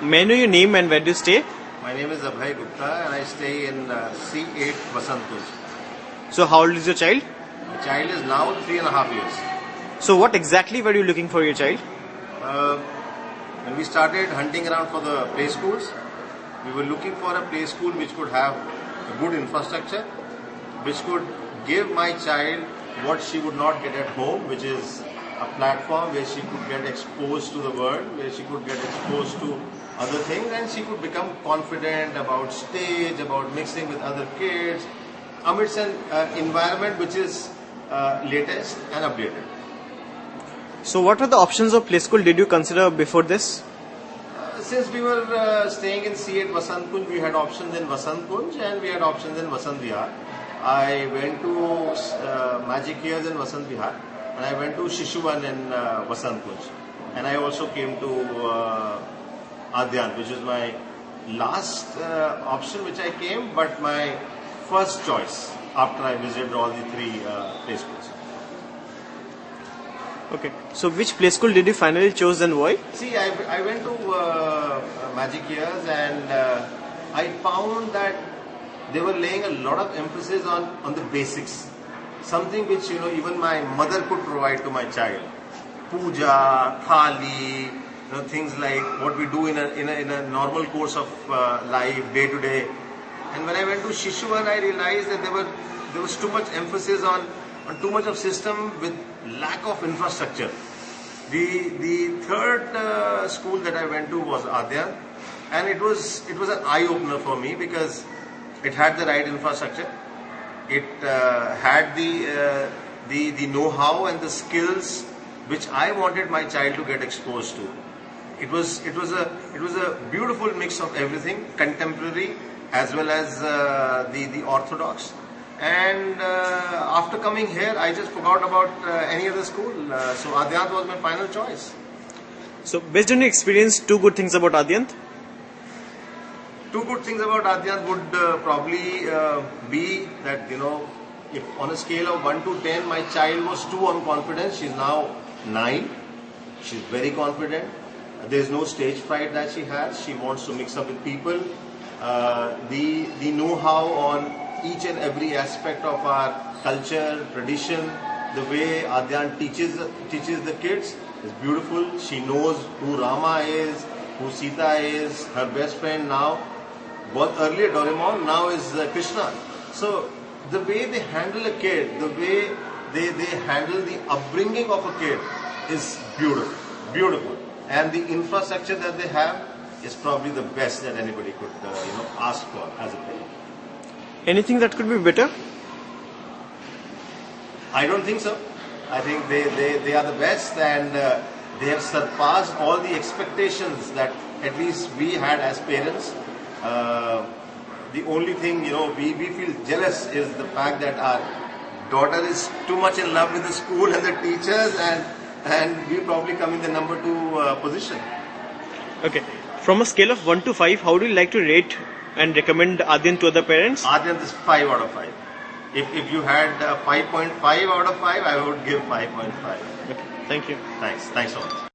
May I know your name and where do you stay? My name is Abhay Gupta and I stay in C8 Vasant Kunj. So how old is your child? My child is now 3.5 years. So what exactly were you looking for your child? When we started hunting around for the play schools, we were looking for a play school which could have a good infrastructure, which could give my child what she would not get at home, which is a platform where she could get exposed to the world, where she could get exposed to other things, and she could become confident about stage, about mixing with other kids, amidst an environment which is latest and updated. So what were the options of play school did you consider before this? Since we were staying in C8 Vasant Kunj, we had options in Vasant Kunj and we had options in Vasant Vihar. I went to Magic Years in Vasant Vihar and I went to Shishuvan in Vasant Kunj. And I also came to Adyant, which is my last option which I came, but my first choice after I visited all the three play schools. Okay. So which play school did you finally choose and why? See, I went to Magic Years and I found that they were laying a lot of emphasis on the basics. Something which, even my mother could provide to my child. Puja, thali, things like what we do in a normal course of life, day to day. And when I went to Shishuvan, I realized that there was too much emphasis on too much of system with lack of infrastructure. The third school that I went to was Adyant, and it was an eye opener for me because it had the right infrastructure. It had the know-how and the skills which I wanted my child to get exposed to. It was a beautiful mix of everything, contemporary as well as the orthodox. And after coming here, I just forgot about any other school. So Adyant was my final choice. So based on your experience, two good things about Adyant? Two good things about Adyant would probably be that, if on a scale of 1 to 10, my child was 2 on confidence. She's now 9. She's very confident. There's no stage fright that she has. She wants to mix up with people. The know-how on each and every aspect of our culture, tradition, the way Adyant teaches the kids is beautiful. She knows who Rama is, who Sita is, her best friend now. Was earlier Doraemon, now is Krishna. So the way they handle a kid, the way they handle the upbringing of a kid is beautiful, beautiful. And the infrastructure that they have is probably the best that anybody could ask for as a parent. Anything that could be better? I don't think so. I think they are the best and they have surpassed all the expectations that at least we had as parents. The only thing, we feel jealous is the fact that our daughter is too much in love with the school and the teachers and we probably come in the number 2 position. Okay. From a scale of 1 to 5, how do you like to rate and recommend Adyant to other parents? Adyant is 5 out of 5. If you had 5.5 out of 5, I would give 5.5. Okay. Thank you. Thanks so much.